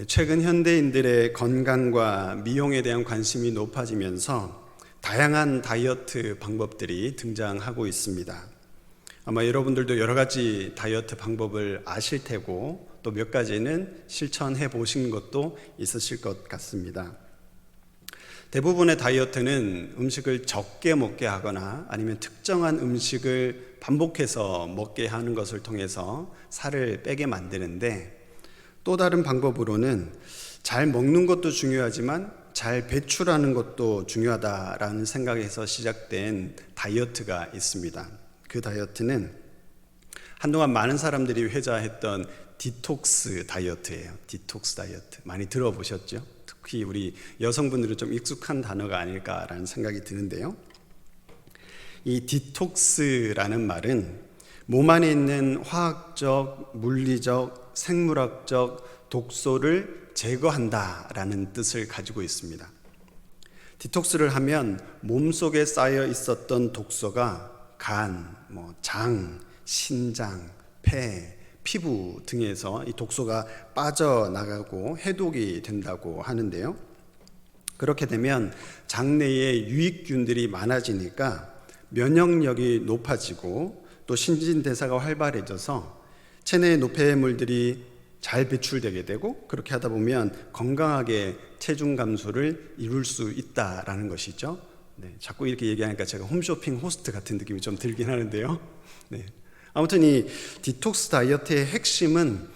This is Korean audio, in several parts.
최근 현대인들의 건강과 미용에 대한 관심이 높아지면서 다양한 다이어트 방법들이 등장하고 있습니다. 아마 여러분들도 여러 가지 다이어트 방법을 아실 테고 또 몇 가지는 실천해 보신 것도 있으실 것 같습니다. 대부분의 다이어트는 음식을 적게 먹게 하거나 아니면 특정한 음식을 반복해서 먹게 하는 것을 통해서 살을 빼게 만드는데, 또 다른 방법으로는 잘 먹는 것도 중요하지만 잘 배출하는 것도 중요하다라는 생각에서 시작된 다이어트가 있습니다. 그 다이어트는 한동안 많은 사람들이 회자했던 디톡스 다이어트예요. 디톡스 다이어트 많이 들어보셨죠? 특히 우리 여성분들은 좀 익숙한 단어가 아닐까라는 생각이 드는데요. 이 디톡스라는 말은 몸 안에 있는 화학적, 물리적, 생물학적 독소를 제거한다라는 뜻을 가지고 있습니다. 디톡스를 하면 몸속에 쌓여 있었던 독소가 간, 장, 신장, 폐, 피부 등에서 이 독소가 빠져나가고 해독이 된다고 하는데요. 그렇게 되면 장내에 유익균들이 많아지니까 면역력이 높아지고 또 신진대사가 활발해져서 체내의 노폐물들이 잘 배출되게 되고, 그렇게 하다 보면 건강하게 체중 감소를 이룰 수 있다라는 것이죠. 자꾸 이렇게 얘기하니까 제가 홈쇼핑 호스트 같은 느낌이 좀 들긴 하는데요. 아무튼 이 디톡스 다이어트의 핵심은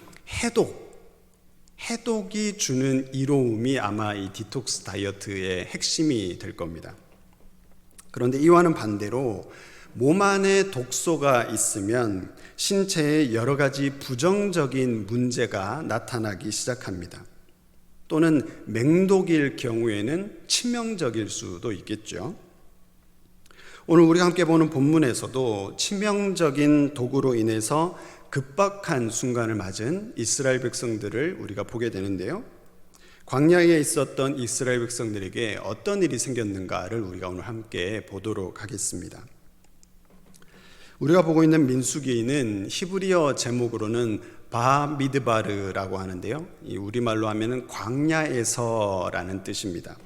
해독이 주는 이로움이 아마 이 디톡스 다이어트의 핵심이 될 겁니다. 그런데 이와는 반대로 몸 안에 독소가 있으면 신체에 여러 가지 부정적인 문제가 나타나기 시작합니다. 또는 맹독일 경우에는 치명적일 수도 있겠죠. 오늘 우리가 함께 보는 본문에서도 치명적인 독으로 인해서 급박한 순간을 맞은 이스라엘 백성들을 우리가 보게 되는데요. 광야에 있었던 이스라엘 백성들에게 어떤 일이 생겼는가를 우리가 오늘 함께 보도록 하겠습니다. 우리가 보고 있는 민수기는 히브리어 제목으로는 바미드바르라고 하는데요. 이 우리말로 하면은 광야에서라는 뜻입니다.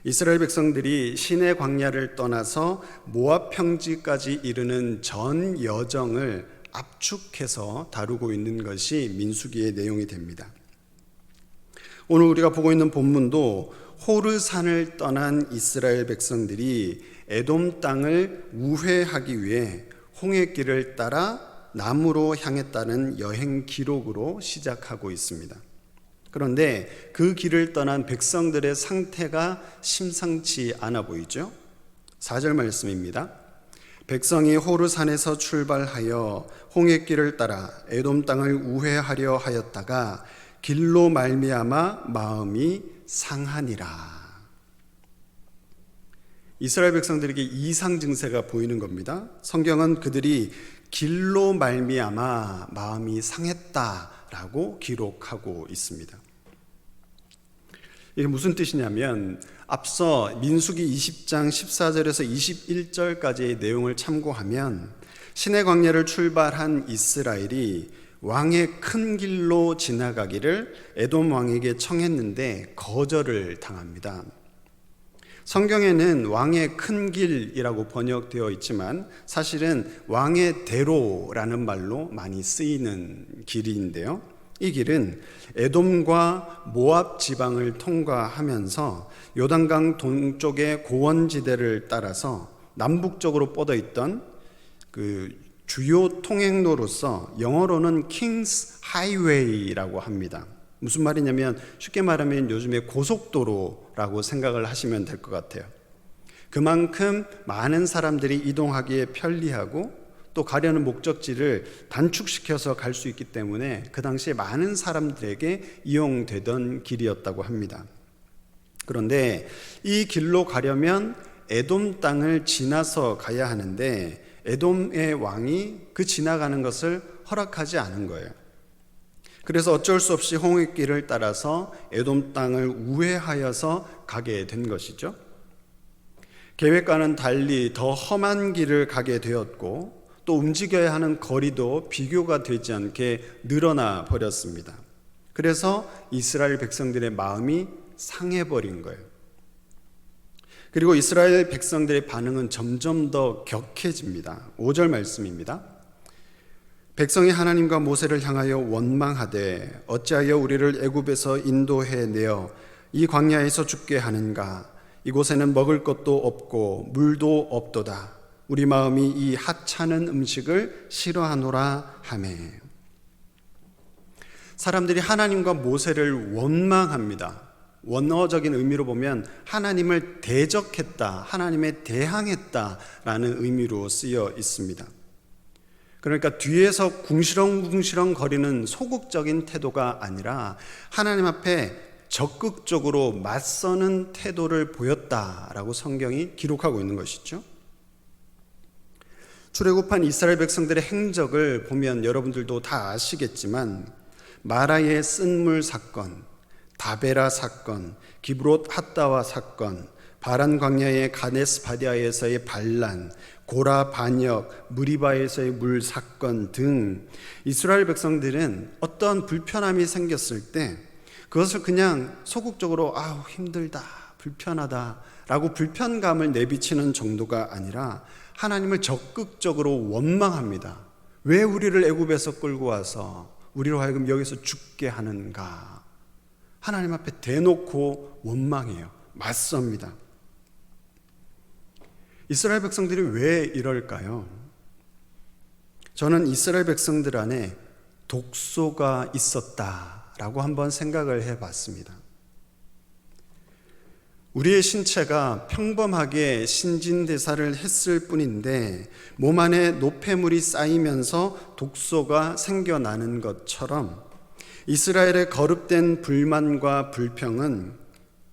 이스라엘 백성들이 시내 광야를 떠나서 모압 평지까지 이르는 전 여정을 압축해서 다루고 있는 것이 민수기의 내용이 됩니다. 오늘 우리가 보고 있는 본문도 호르산을 떠난 이스라엘 백성들이 에돔 땅을 우회하기 위해 홍해길을 따라 남으로 향했다는 여행 기록으로 시작하고 있습니다. 그런데 그 길을 떠난 백성들의 상태가 심상치 않아 보이죠? 4절 말씀입니다. 백성이 호르산에서 출발하여 홍해길을 따라 에돔 땅을 우회하려 하였다가 길로 말미암아 마음이 상하니라. 이스라엘 백성들에게 이상 증세가 보이는 겁니다. 성경은 그들이 길로 말미암아 마음이 상했다라고 기록하고 있습니다. 이게 무슨 뜻이냐면, 앞서 민수기 20장 14절에서 21절까지의 내용을 참고하면 시내 광야를 출발한 이스라엘이 왕의 큰 길로 지나가기를 에돔 왕에게 청했는데 거절을 당합니다. 성경에는 왕의 큰 길이라고 번역되어 있지만 사실은 왕의 대로라는 말로 많이 쓰이는 길인데요. 이 길은 에돔과 모압 지방을 통과하면서 요단강 동쪽의 고원지대를 따라서 남북쪽으로 뻗어 있던 그 주요 통행로로서 영어로는 킹스 하이웨이라고 합니다. 무슨 말이냐면 쉽게 말하면 요즘에 고속도로라고 생각을 하시면 될 것 같아요. 그만큼 많은 사람들이 이동하기에 편리하고 또 가려는 목적지를 단축시켜서 갈 수 있기 때문에 그 당시에 많은 사람들에게 이용되던 길이었다고 합니다. 그런데 이 길로 가려면 에돔 땅을 지나서 가야 하는데 에돔의 왕이 그 지나가는 것을 허락하지 않은 거예요. 그래서 어쩔 수 없이 홍해길을 따라서 에돔 땅을 우회하여서 가게 된 것이죠. 계획과는 달리 더 험한 길을 가게 되었고 또 움직여야 하는 거리도 비교가 되지 않게 늘어나 버렸습니다. 그래서 이스라엘 백성들의 마음이 상해버린 거예요. 그리고 이스라엘 백성들의 반응은 점점 더 격해집니다. 5절 말씀입니다. 백성이 하나님과 모세를 향하여 원망하되 어찌하여 우리를 애굽에서 인도해 내어 이 광야에서 죽게 하는가? 이곳에는 먹을 것도 없고 물도 없도다. 우리 마음이 이 하찮은 음식을 싫어하노라 하매. 사람들이 하나님과 모세를 원망합니다. 원어적인 의미로 보면 하나님을 대적했다, 하나님에 대항했다라는 의미로 쓰여 있습니다. 그러니까 뒤에서 궁시렁궁시렁 거리는 소극적인 태도가 아니라 하나님 앞에 적극적으로 맞서는 태도를 보였다라고 성경이 기록하고 있는 것이죠. 출애굽한 이스라엘 백성들의 행적을 보면 여러분들도 다 아시겠지만 마라의 쓴물 사건, 다베라 사건, 기브롯 핫다와 사건, 바란 광야의 가데스 바디아에서의 반란, 고라 반역, 무리바에서의 물 사건 등 이스라엘 백성들은 어떤 불편함이 생겼을 때 그것을 그냥 소극적으로 힘들다, 불편하다라고 불편감을 내비치는 정도가 아니라 하나님을 적극적으로 원망합니다. 왜 우리를 애굽에서 끌고 와서 우리로 하여금 여기서 죽게 하는가? 하나님 앞에 대놓고 원망해요. 맞섭니다. 이스라엘 백성들이 왜 이럴까요? 저는 이스라엘 백성들 안에 독소가 있었다라고 한번 생각을 해봤습니다. 우리의 신체가 평범하게 신진대사를 했을 뿐인데 몸 안에 노폐물이 쌓이면서 독소가 생겨나는 것처럼 이스라엘의 거듭된 불만과 불평은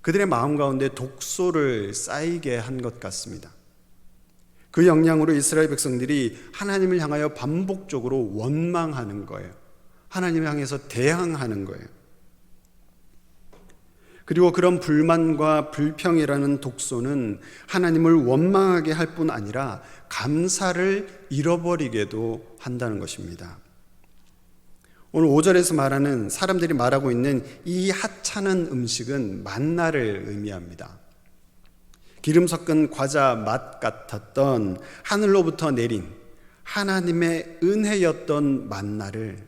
그들의 마음 가운데 독소를 쌓이게 한 것 같습니다. 그 영향으로 이스라엘 백성들이 하나님을 향하여 반복적으로 원망하는 거예요. 하나님을 향해서 대항하는 거예요. 그리고 그런 불만과 불평이라는 독소는 하나님을 원망하게 할 뿐 아니라 감사를 잃어버리게도 한다는 것입니다. 오늘 5절에서 말하는 사람들이 말하고 있는 이 하찮은 음식은 만나를 의미합니다. 기름 섞은 과자 맛 같았던 하늘로부터 내린 하나님의 은혜였던 만나를,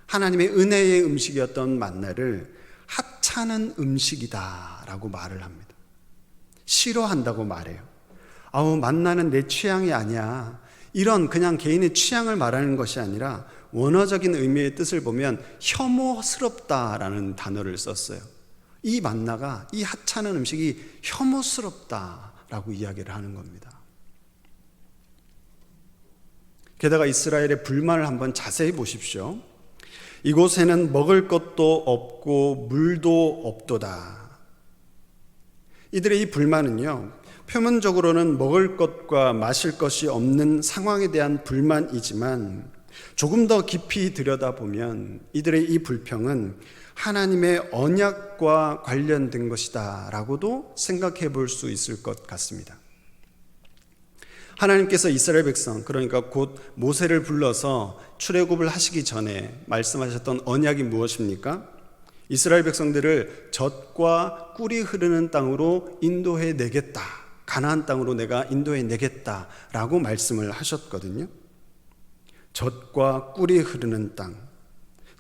하나님의 은혜의 음식이었던 만나를 하찮은 음식이다라고 말을 합니다. 싫어한다고 말해요. 만나는 내 취향이 아니야. 이런 그냥 개인의 취향을 말하는 것이 아니라 원어적인 의미의 뜻을 보면 혐오스럽다라는 단어를 썼어요. 이 만나가, 이 하찮은 음식이 혐오스럽다라고 이야기를 하는 겁니다. 게다가 이스라엘의 불만을 한번 자세히 보십시오. 이곳에는 먹을 것도 없고 물도 없도다. 이들의 이 불만은요, 표면적으로는 먹을 것과 마실 것이 없는 상황에 대한 불만이지만 조금 더 깊이 들여다보면 이들의 이 불평은 하나님의 언약과 관련된 것이다 라고도 생각해 볼 수 있을 것 같습니다. 하나님께서 이스라엘 백성, 그러니까 곧 모세를 불러서 출애굽을 하시기 전에 말씀하셨던 언약이 무엇입니까? 이스라엘 백성들을 젖과 꿀이 흐르는 땅으로 인도해 내겠다, 가나안 땅으로 내가 인도해 내겠다 라고 말씀을 하셨거든요. 젖과 꿀이 흐르는 땅.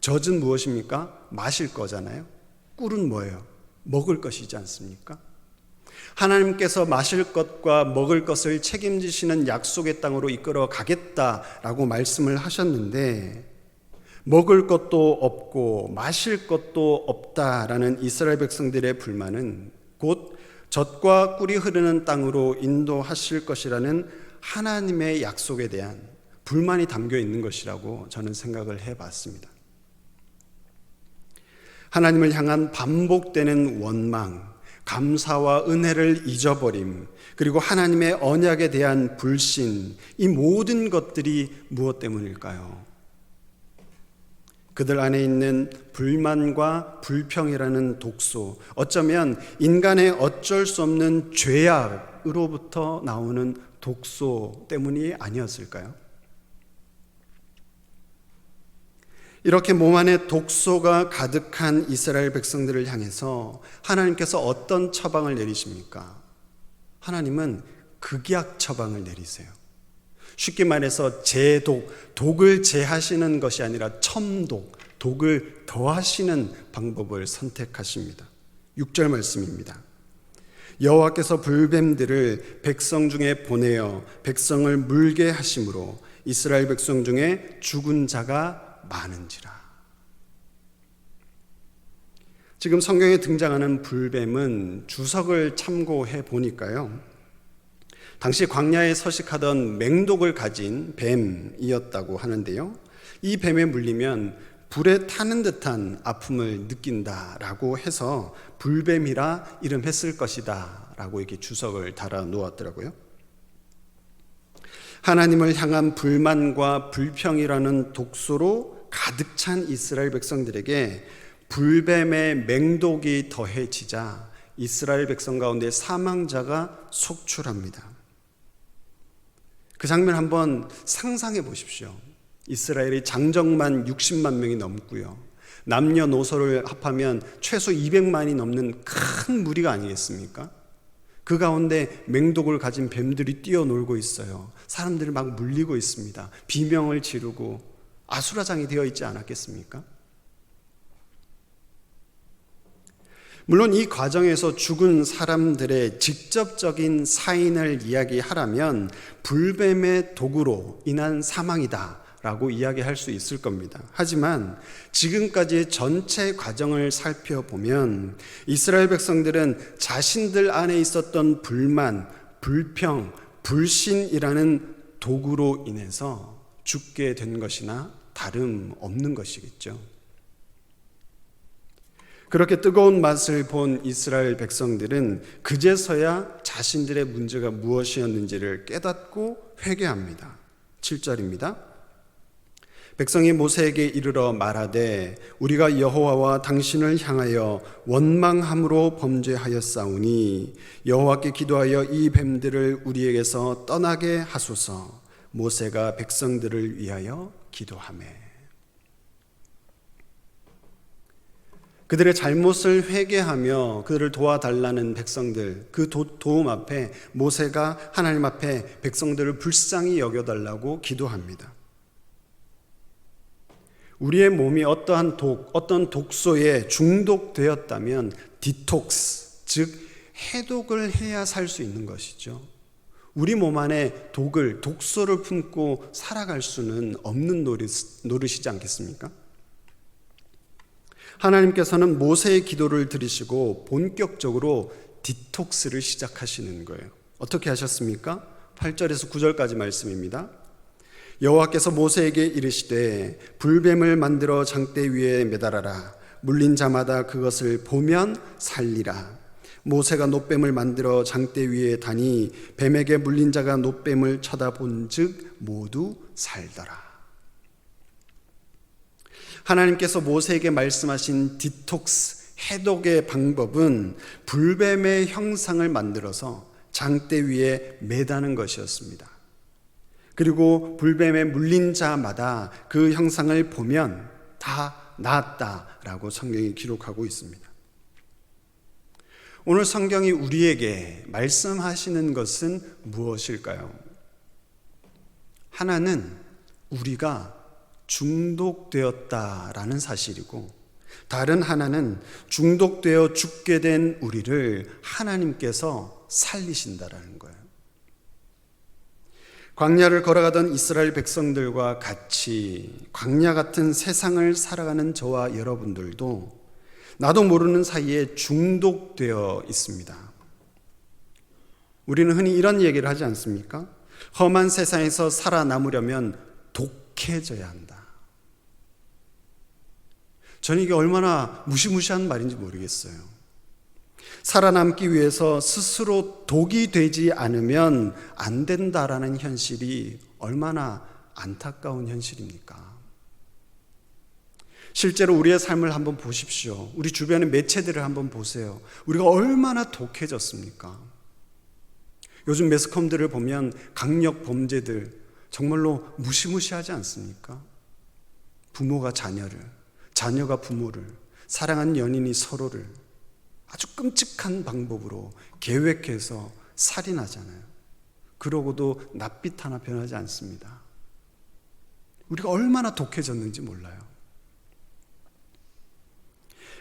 젖은 무엇입니까? 마실 거잖아요. 꿀은 뭐예요? 먹을 것이지 않습니까? 하나님께서 마실 것과 먹을 것을 책임지시는 약속의 땅으로 이끌어 가겠다라고 말씀을 하셨는데 먹을 것도 없고 마실 것도 없다라는 이스라엘 백성들의 불만은 곧 젖과 꿀이 흐르는 땅으로 인도하실 것이라는 하나님의 약속에 대한 불만이 담겨 있는 것이라고 저는 생각을 해봤습니다. 하나님을 향한 반복되는 원망, 감사와 은혜를 잊어버림, 그리고 하나님의 언약에 대한 불신, 이 모든 것들이 무엇 때문일까요? 그들 안에 있는 불만과 불평이라는 독소, 어쩌면 인간의 어쩔 수 없는 죄악으로부터 나오는 독소 때문이 아니었을까요? 이렇게 몸 안에 독소가 가득한 이스라엘 백성들을 향해서 하나님께서 어떤 처방을 내리십니까? 하나님은 극약 처방을 내리세요. 쉽게 말해서 독을 제하시는 것이 아니라 첨독, 독을 더하시는 방법을 선택하십니다. 6절 말씀입니다. 여호와께서 불뱀들을 백성 중에 보내어 백성을 물게 하심으로 이스라엘 백성 중에 죽은 자가 많은지라. 지금 성경에 등장하는 불뱀은 주석을 참고해 보니까요, 당시 광야에 서식하던 맹독을 가진 뱀이었다고 하는데요, 이 뱀에 물리면 불에 타는 듯한 아픔을 느낀다라고 해서 불뱀이라 이름했을 것이다 라고 이렇게 주석을 달아 놓았더라고요. 하나님을 향한 불만과 불평이라는 독소로 가득 찬 이스라엘 백성들에게 불뱀의 맹독이 더해지자 이스라엘 백성 가운데 사망자가 속출합니다. 그 장면 한번 상상해 보십시오. 이스라엘이 장정만 60만 명이 넘고요, 남녀노소를 합하면 최소 200만이 넘는 큰 무리가 아니겠습니까? 그 가운데 맹독을 가진 뱀들이 뛰어놀고 있어요. 사람들을 막 물리고 있습니다. 비명을 지르고 아수라장이 되어 있지 않았겠습니까? 물론 이 과정에서 죽은 사람들의 직접적인 사인을 이야기하라면 불뱀의 독으로 인한 사망이다 라고 이야기할 수 있을 겁니다. 하지만 지금까지의 전체 과정을 살펴보면 이스라엘 백성들은 자신들 안에 있었던 불만, 불평, 불신이라는 독으로 인해서 죽게 된 것이나 다름없는 것이겠죠. 그렇게 뜨거운 맛을 본 이스라엘 백성들은 그제서야 자신들의 문제가 무엇이었는지를 깨닫고 회개합니다. 7절입니다. 백성이 모세에게 이르러 말하되 우리가 여호와와 당신을 향하여 원망함으로 범죄하였사오니 여호와께 기도하여 이 뱀들을 우리에게서 떠나게 하소서. 모세가 백성들을 위하여 기도하매. 그들의 잘못을 회개하며 그들을 도와달라는 백성들, 그 도움 앞에 모세가 하나님 앞에 백성들을 불쌍히 여겨달라고 기도합니다. 우리의 몸이 어떤 독소에 중독되었다면 디톡스, 즉 해독을 해야 살 수 있는 것이죠. 우리 몸 안에 독소를 품고 살아갈 수는 없는 노릇이지 않겠습니까? 하나님께서는 모세의 기도를 들으시고 본격적으로 디톡스를 시작하시는 거예요. 어떻게 하셨습니까? 8절에서 9절까지 말씀입니다. 여호와께서 모세에게 이르시되 불뱀을 만들어 장대 위에 매달아라. 물린 자마다 그것을 보면 살리라. 모세가 놋뱀을 만들어 장대 위에 다니 뱀에게 물린 자가 놋뱀을 쳐다본즉 모두 살더라. 하나님께서 모세에게 말씀하신 디톡스, 해독의 방법은 불뱀의 형상을 만들어서 장대 위에 매다는 것이었습니다. 그리고 불뱀에 물린 자마다 그 형상을 보면 다 나았다라고 성경이 기록하고 있습니다. 오늘 성경이 우리에게 말씀하시는 것은 무엇일까요? 하나는 우리가 중독되었다라는 사실이고, 다른 하나는 중독되어 죽게 된 우리를 하나님께서 살리신다라는 거예요. 광야를 걸어가던 이스라엘 백성들과 같이 광야 같은 세상을 살아가는 저와 여러분들도 나도 모르는 사이에 중독되어 있습니다. 우리는 흔히 이런 얘기를 하지 않습니까? 험한 세상에서 살아남으려면 독해져야 한다. 저는 이게 얼마나 무시무시한 말인지 모르겠어요. 살아남기 위해서 스스로 독이 되지 않으면 안 된다라는 현실이 얼마나 안타까운 현실입니까? 실제로 우리의 삶을 한번 보십시오. 우리 주변의 매체들을 한번 보세요. 우리가 얼마나 독해졌습니까? 요즘 매스컴들을 보면 강력 범죄들 정말로 무시무시하지 않습니까? 부모가 자녀를, 자녀가 부모를, 사랑하는 연인이 서로를 아주 끔찍한 방법으로 계획해서 살인하잖아요. 그러고도 낯빛 하나 변하지 않습니다. 우리가 얼마나 독해졌는지 몰라요.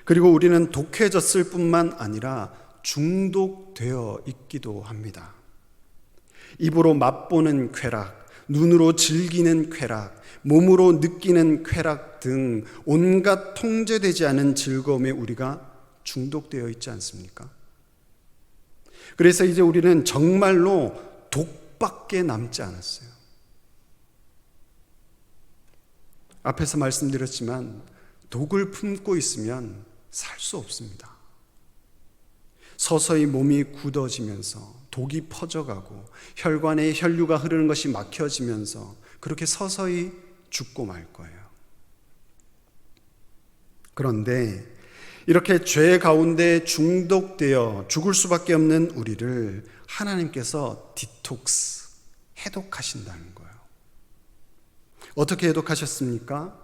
그리고 우리는 독해졌을 뿐만 아니라 중독되어 있기도 합니다. 입으로 맛보는 쾌락, 눈으로 즐기는 쾌락, 몸으로 느끼는 쾌락 등 온갖 통제되지 않은 즐거움에 우리가 중독되어 있지 않습니까? 그래서 이제 우리는 정말로 독밖에 남지 않았어요. 앞에서 말씀드렸지만 독을 품고 있으면 살 수 없습니다. 서서히 몸이 굳어지면서 독이 퍼져가고 혈관에 혈류가 흐르는 것이 막혀지면서 그렇게 서서히 죽고 말 거예요. 그런데 이렇게 죄 가운데 중독되어 죽을 수밖에 없는 우리를 하나님께서 디톡스, 해독하신다는 거예요. 어떻게 해독하셨습니까?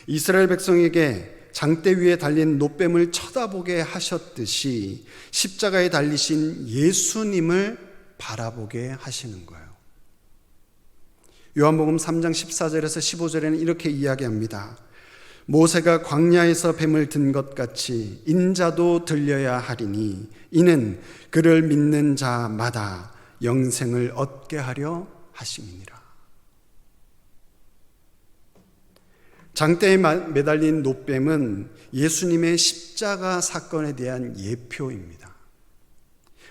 이스라엘 백성에게 장대 위에 달린 놋뱀을 쳐다보게 하셨듯이 십자가에 달리신 예수님을 바라보게 하시는 거예요. 요한복음 3장 14절에서 15절에는 이렇게 이야기합니다. 모세가 광야에서 뱀을 든 것 같이 인자도 들려야 하리니 이는 그를 믿는 자마다 영생을 얻게 하려 하심이니라. 장대에 매달린 놋뱀은 예수님의 십자가 사건에 대한 예표입니다.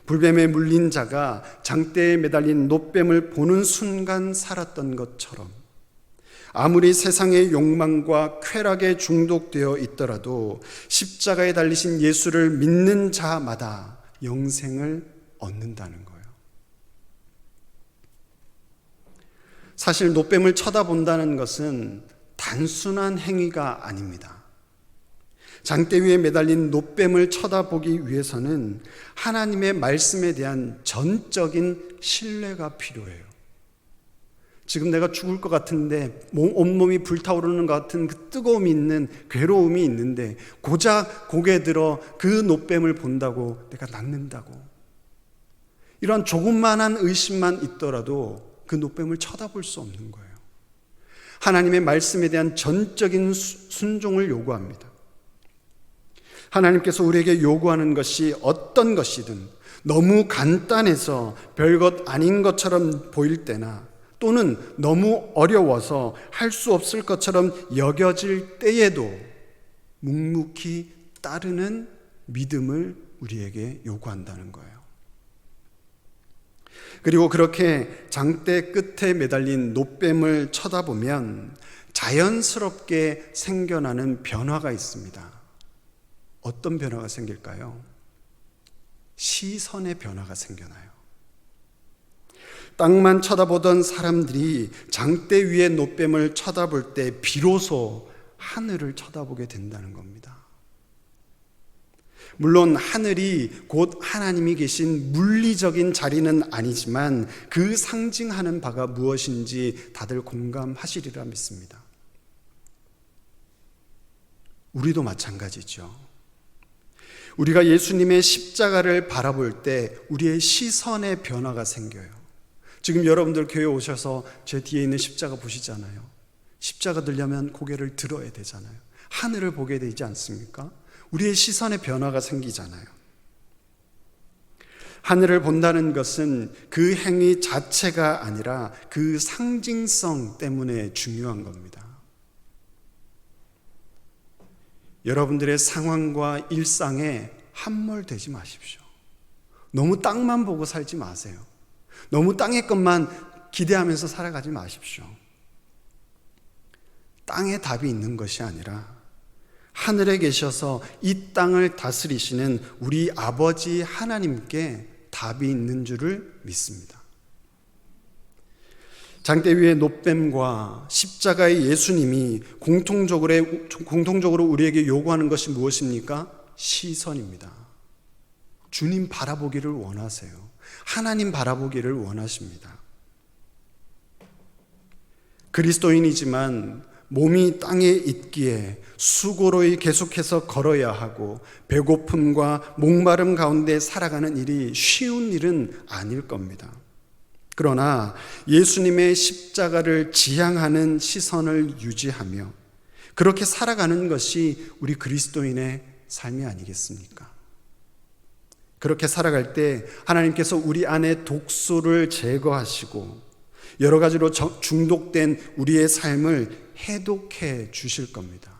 불뱀에 물린 자가 장대에 매달린 놋뱀을 보는 순간 살았던 것처럼 아무리 세상의 욕망과 쾌락에 중독되어 있더라도 십자가에 달리신 예수를 믿는 자마다 영생을 얻는다는 거예요. 사실 놋뱀을 쳐다본다는 것은 단순한 행위가 아닙니다. 장대 위에 매달린 놋뱀을 쳐다보기 위해서는 하나님의 말씀에 대한 전적인 신뢰가 필요해요. 지금 내가 죽을 것 같은데 온몸이 불타오르는 것 같은 그 뜨거움이 있는 괴로움이 있는데 고작 고개 들어 그 놋뱀을 본다고 내가 낫는다고, 이런 조금만한 의심만 있더라도 그 놋뱀을 쳐다볼 수 없는 거예요. 하나님의 말씀에 대한 전적인 순종을 요구합니다. 하나님께서 우리에게 요구하는 것이 어떤 것이든 너무 간단해서 별것 아닌 것처럼 보일 때나 또는 너무 어려워서 할 수 없을 것처럼 여겨질 때에도 묵묵히 따르는 믿음을 우리에게 요구한다는 거예요. 그리고 그렇게 장대 끝에 매달린 놋뱀을 쳐다보면 자연스럽게 생겨나는 변화가 있습니다. 어떤 변화가 생길까요? 시선의 변화가 생겨나요. 땅만 쳐다보던 사람들이 장대 위의 놋뱀을 쳐다볼 때 비로소 하늘을 쳐다보게 된다는 겁니다. 물론 하늘이 곧 하나님이 계신 물리적인 자리는 아니지만 그 상징하는 바가 무엇인지 다들 공감하시리라 믿습니다. 우리도 마찬가지죠. 우리가 예수님의 십자가를 바라볼 때 우리의 시선의 변화가 생겨요. 지금 여러분들 교회 오셔서 제 뒤에 있는 십자가 보시잖아요. 십자가 들려면 고개를 들어야 되잖아요. 하늘을 보게 되지 않습니까? 우리의 시선의 변화가 생기잖아요. 하늘을 본다는 것은 그 행위 자체가 아니라 그 상징성 때문에 중요한 겁니다. 여러분들의 상황과 일상에 함몰되지 마십시오. 너무 땅만 보고 살지 마세요. 너무 땅의 것만 기대하면서 살아가지 마십시오. 땅에 답이 있는 것이 아니라 하늘에 계셔서 이 땅을 다스리시는 우리 아버지 하나님께 답이 있는 줄을 믿습니다. 장대 위의 놋뱀과 십자가의 예수님이 공통적으로 우리에게 요구하는 것이 무엇입니까? 시선입니다. 주님 바라보기를 원하세요. 하나님 바라보기를 원하십니다. 그리스도인이지만 몸이 땅에 있기에 수고로이 계속해서 걸어야 하고 배고픔과 목마름 가운데 살아가는 일이 쉬운 일은 아닐 겁니다. 그러나 예수님의 십자가를 지향하는 시선을 유지하며 그렇게 살아가는 것이 우리 그리스도인의 삶이 아니겠습니까? 그렇게 살아갈 때 하나님께서 우리 안에 독소를 제거하시고 여러 가지로 중독된 우리의 삶을 해독해 주실 겁니다.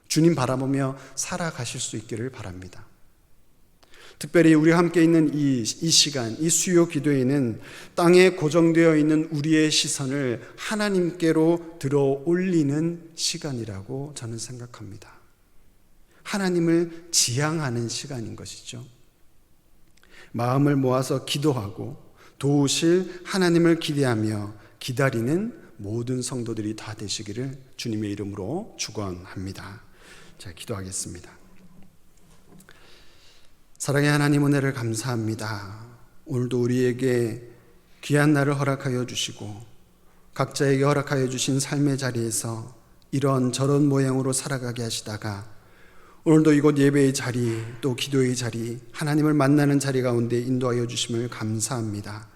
주님 바라보며 살아가실 수 있기를 바랍니다. 특별히 우리와 함께 있는 이 시간, 이 수요 기도에는 땅에 고정되어 있는 우리의 시선을 하나님께로 들어 올리는 시간이라고 저는 생각합니다. 하나님을 지향하는 시간인 것이죠. 마음을 모아서 기도하고 도우실 하나님을 기대하며 기다리는 모든 성도들이 다 되시기를 주님의 이름으로 축원합니다. 자, 기도하겠습니다. 사랑의 하나님, 은혜를 감사합니다. 오늘도 우리에게 귀한 날을 허락하여 주시고 각자에게 허락하여 주신 삶의 자리에서 이런 저런 모양으로 살아가게 하시다가 오늘도 이곳 예배의 자리, 또 기도의 자리, 하나님을 만나는 자리 가운데 인도하여 주심을 감사합니다.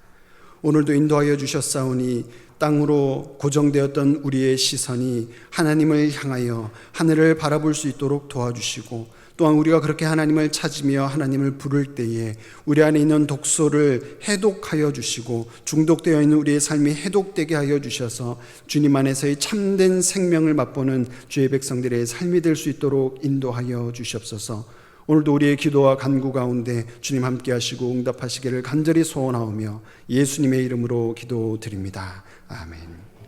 오늘도 인도하여 주셨사오니 땅으로 고정되었던 우리의 시선이 하나님을 향하여 하늘을 바라볼 수 있도록 도와주시고, 또한 우리가 그렇게 하나님을 찾으며 하나님을 부를 때에 우리 안에 있는 독소를 해독하여 주시고 중독되어 있는 우리의 삶이 해독되게 하여 주셔서 주님 안에서의 참된 생명을 맛보는 주의 백성들의 삶이 될 수 있도록 인도하여 주시옵소서. 오늘도 우리의 기도와 간구 가운데 주님 함께 하시고 응답하시기를 간절히 소원하오며 예수님의 이름으로 기도드립니다. 아멘.